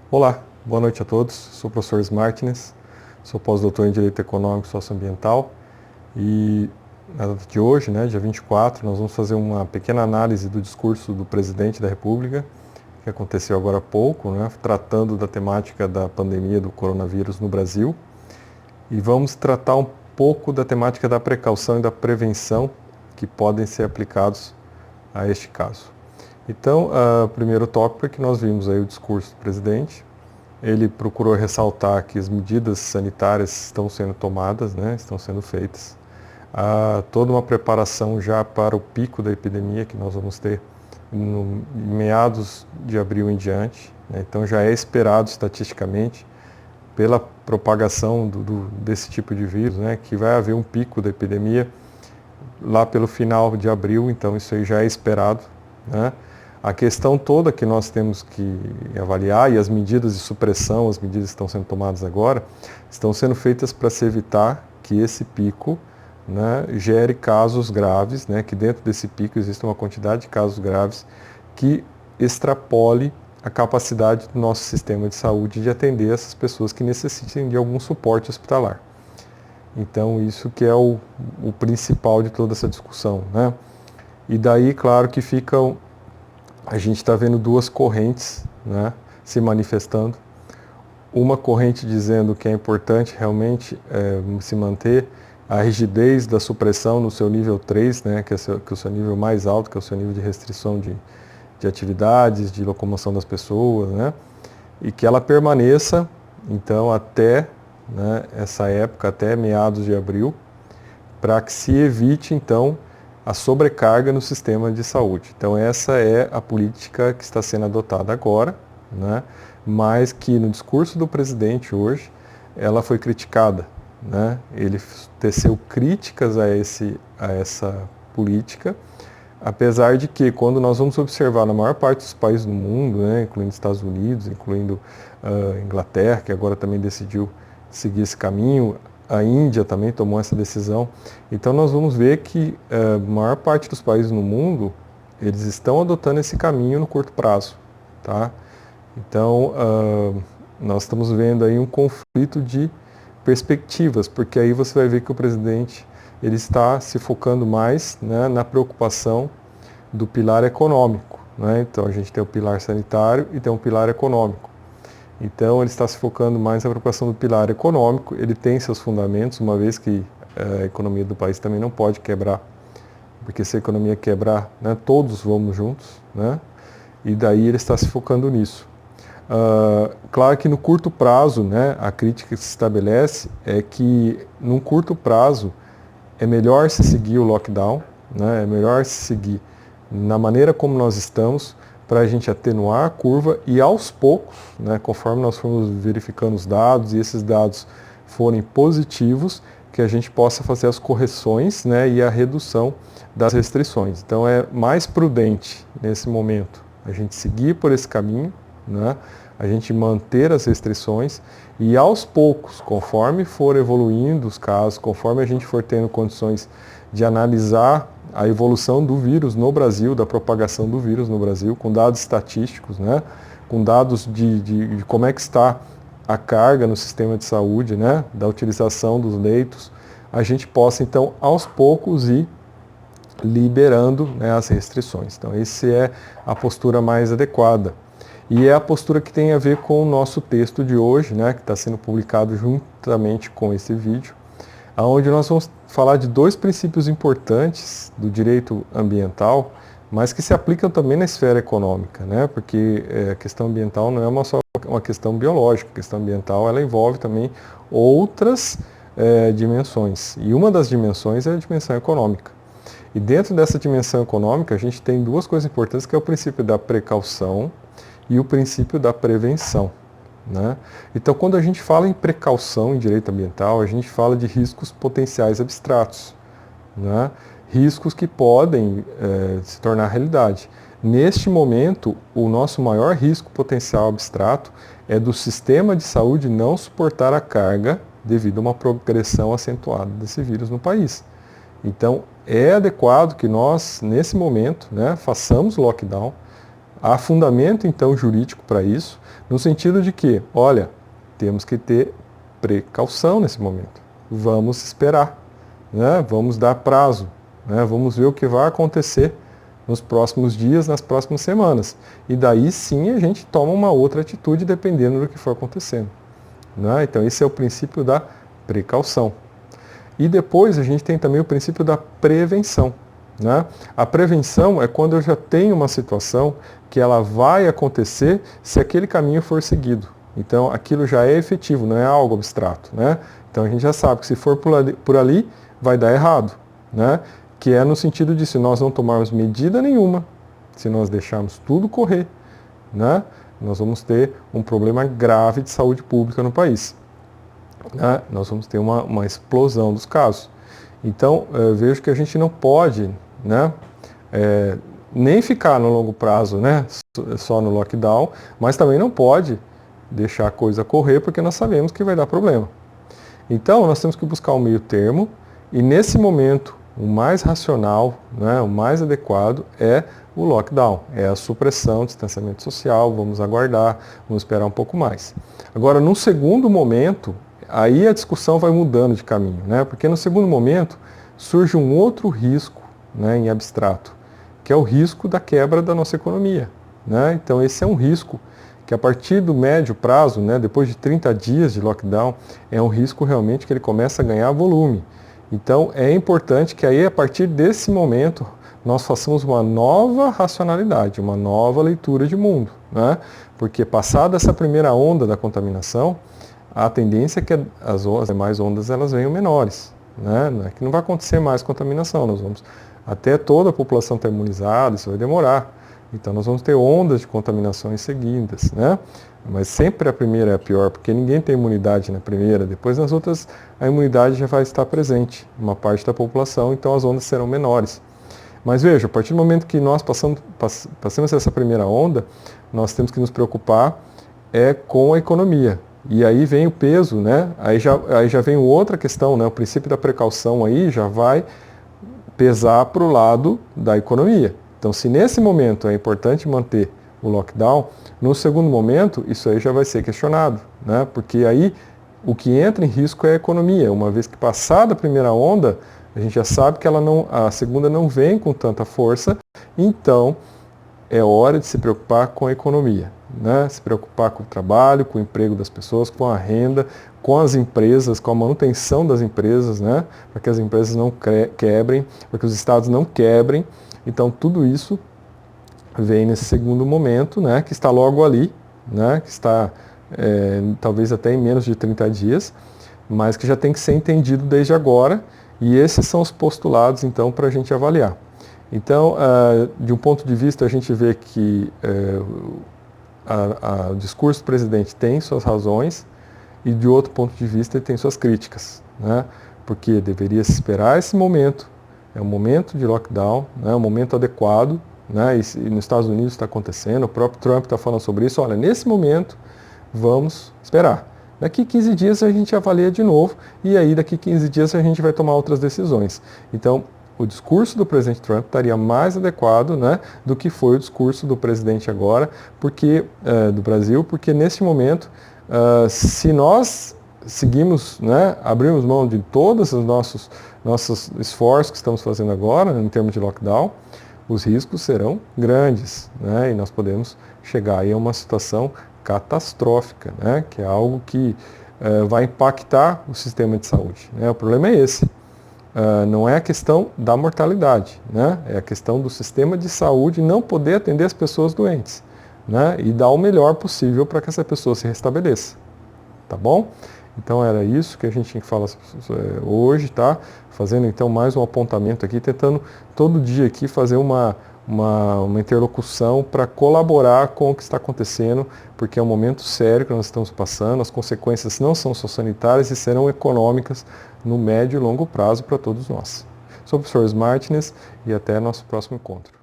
Olá, boa noite a todos. Sou o professor Martins, sou pós-doutor em Direito Econômico e Socioambiental e na data de hoje, dia 24, nós vamos fazer uma pequena análise do discurso do presidente da República, que aconteceu agora há pouco, tratando da temática da pandemia do coronavírus no Brasil, e vamos tratar um pouco da temática da precaução e da prevenção que podem ser aplicados a este caso. Então, o primeiro tópico é que nós vimos aí o discurso do presidente. Ele procurou ressaltar que as medidas sanitárias estão sendo tomadas, estão sendo feitas. Há toda uma preparação já para o pico da epidemia que nós vamos ter em meados de abril em diante. Então já é esperado estatisticamente, pela propagação desse tipo de vírus, que vai haver um pico da epidemia lá pelo final de abril, então isso aí já é esperado. A questão toda que nós temos que avaliar, e as medidas de supressão, as medidas que estão sendo tomadas agora, estão sendo feitas para se evitar que esse pico gere casos graves, que dentro desse pico existe uma quantidade de casos graves que extrapole a capacidade do nosso sistema de saúde de atender essas pessoas que necessitem de algum suporte hospitalar. Então, isso que é o principal de toda essa discussão. E daí, claro que a gente está vendo duas correntes se manifestando. Uma corrente dizendo que é importante realmente se manter a rigidez da supressão no seu nível 3, que é o seu nível mais alto, que é o seu nível de restrição de atividades, de locomoção das pessoas, e que ela permaneça, então, até essa época, até meados de abril, para que se evite, então, a sobrecarga no sistema de saúde. Então essa é a política que está sendo adotada agora, mas que no discurso do presidente hoje, ela foi criticada. Ele teceu críticas a essa política, apesar de que quando nós vamos observar na maior parte dos países do mundo, incluindo Estados Unidos, incluindo Inglaterra, que agora também decidiu seguir esse caminho, a Índia também tomou essa decisão. Então nós vamos ver que a maior parte dos países no mundo, eles estão adotando esse caminho no curto prazo. Então nós estamos vendo aí um conflito de perspectivas, porque aí você vai ver que o presidente ele está se focando mais na preocupação do pilar econômico. Então a gente tem o pilar sanitário e tem o pilar econômico. Então ele está se focando mais na preocupação do pilar econômico, ele tem seus fundamentos, uma vez que a economia do país também não pode quebrar, porque se a economia quebrar, todos vamos juntos, e daí ele está se focando nisso. Claro que no curto prazo, a crítica que se estabelece é que num curto prazo é melhor se seguir o lockdown, é melhor se seguir na maneira como nós estamos, para a gente atenuar a curva e aos poucos, conforme nós formos verificando os dados e esses dados forem positivos, que a gente possa fazer as correções e a redução das restrições. Então é mais prudente nesse momento a gente seguir por esse caminho, a gente manter as restrições e aos poucos, conforme for evoluindo os casos, conforme a gente for tendo condições de analisar a evolução do vírus no Brasil, da propagação do vírus no Brasil, com dados estatísticos, com dados de como é que está a carga no sistema de saúde, da utilização dos leitos, a gente possa então aos poucos ir liberando as restrições. Então essa é a postura mais adequada. E é a postura que tem a ver com o nosso texto de hoje, que está sendo publicado juntamente com esse vídeo, onde nós vamos falar de dois princípios importantes do direito ambiental, mas que se aplicam também na esfera econômica, porque a questão ambiental não é só uma questão biológica, a questão ambiental ela envolve também outras dimensões, e uma das dimensões é a dimensão econômica. E dentro dessa dimensão econômica a gente tem duas coisas importantes, que é o princípio da precaução e o princípio da prevenção. Então, quando a gente fala em precaução em direito ambiental, a gente fala de riscos potenciais abstratos, riscos que podem se tornar realidade. Neste momento, o nosso maior risco potencial abstrato é do sistema de saúde não suportar a carga devido a uma progressão acentuada desse vírus no país. Então, é adequado que nós, nesse momento, façamos lockdown, Há fundamento, então, jurídico para isso, no sentido de que, olha, temos que ter precaução nesse momento. Vamos esperar, né? Vamos dar prazo, né? Vamos ver o que vai acontecer nos próximos dias, nas próximas semanas. E daí sim a gente toma uma outra atitude dependendo do que for acontecendo, né? Então esse é o princípio da precaução. E depois a gente tem também o princípio da prevenção, né? A prevenção é quando eu já tenho uma situação que ela vai acontecer se aquele caminho for seguido. Então aquilo já é efetivo, não é algo abstrato, né? Então a gente já sabe que se for por ali vai dar errado, né? Que é no sentido de se nós não tomarmos medida nenhuma, se nós deixarmos tudo correr, né? Nós vamos ter um problema grave de saúde pública no país, né? Nós vamos ter uma explosão dos casos. Então eu vejo que a gente não pode, né? Nem ficar no longo prazo, né? Só no lockdown, mas também não pode deixar a coisa correr porque nós sabemos que vai dar problema. Então nós temos que buscar um meio termo e nesse momento o mais racional, né, o mais adequado é o lockdown, é a supressão, o distanciamento social, vamos aguardar, vamos esperar um pouco mais. Agora, num segundo momento, aí a discussão vai mudando de caminho, né, porque no segundo momento surge um outro risco, né, em abstrato, que é o risco da quebra da nossa economia, né? Então esse é um risco que a partir do médio prazo, né, depois de 30 dias de lockdown, é um risco realmente que ele começa a ganhar volume. Então é importante que aí a partir desse momento nós façamos uma nova racionalidade, uma nova leitura de mundo, né? Porque passada essa primeira onda da contaminação, a tendência é que as demais ondas elas venham menores, né? Não é que não vai acontecer mais contaminação, nós vamos até toda a população estar imunizada, isso vai demorar. Então nós vamos ter ondas de contaminações seguidas, né? Mas sempre a primeira é a pior, porque ninguém tem imunidade na primeira, depois nas outras a imunidade já vai estar presente, uma parte da população, então as ondas serão menores. Mas veja, a partir do momento que nós passamos essa primeira onda, nós temos que nos preocupar com a economia. E aí vem o peso, né? Aí já vem outra questão, né? O princípio da precaução aí já vai pesar para o lado da economia. Então, se nesse momento é importante manter o lockdown, no segundo momento isso aí já vai ser questionado, né? Porque aí o que entra em risco é a economia. Uma vez que passada a primeira onda, a gente já sabe que a segunda não vem com tanta força, então é hora de se preocupar com a economia, né? Se preocupar com o trabalho, com o emprego das pessoas, com a renda, com as empresas, com a manutenção das empresas, né? Para que as empresas não quebrem, para que os estados não quebrem. Então tudo isso vem nesse segundo momento, né? Que está logo ali, né? Que está talvez até em menos de 30 dias, mas que já tem que ser entendido desde agora, e esses são os postulados então para a gente avaliar. Então, de um ponto de vista, a gente vê que o discurso do presidente tem suas razões e, de outro ponto de vista, ele tem suas críticas, né? Porque deveria se esperar esse momento, é um momento de lockdown, né? Um momento adequado, né? E nos Estados Unidos está acontecendo, o próprio Trump está falando sobre isso, olha, nesse momento vamos esperar. Daqui 15 dias a gente avalia de novo e aí daqui 15 dias a gente vai tomar outras decisões. Então, o discurso do presidente Trump estaria mais adequado, né, do que foi o discurso do presidente agora, do Brasil, porque neste momento, se nós seguimos, né, abrirmos mão de todos os nossos esforços que estamos fazendo agora, em termos de lockdown, os riscos serão grandes, né, e nós podemos chegar aí a uma situação catastrófica, né, que é algo que vai impactar o sistema de saúde, né? O problema é esse. Não é a questão da mortalidade, né? É a questão do sistema de saúde não poder atender as pessoas doentes, né? E dar o melhor possível para que essa pessoa se restabeleça. Tá bom? Então era isso que a gente tinha que falar hoje, tá? Fazendo então mais um apontamento aqui, tentando todo dia aqui fazer uma interlocução para colaborar com o que está acontecendo, porque é um momento sério que nós estamos passando, as consequências não são só sanitárias e serão econômicas no médio e longo prazo para todos nós. Sou o professor Martins e até nosso próximo encontro.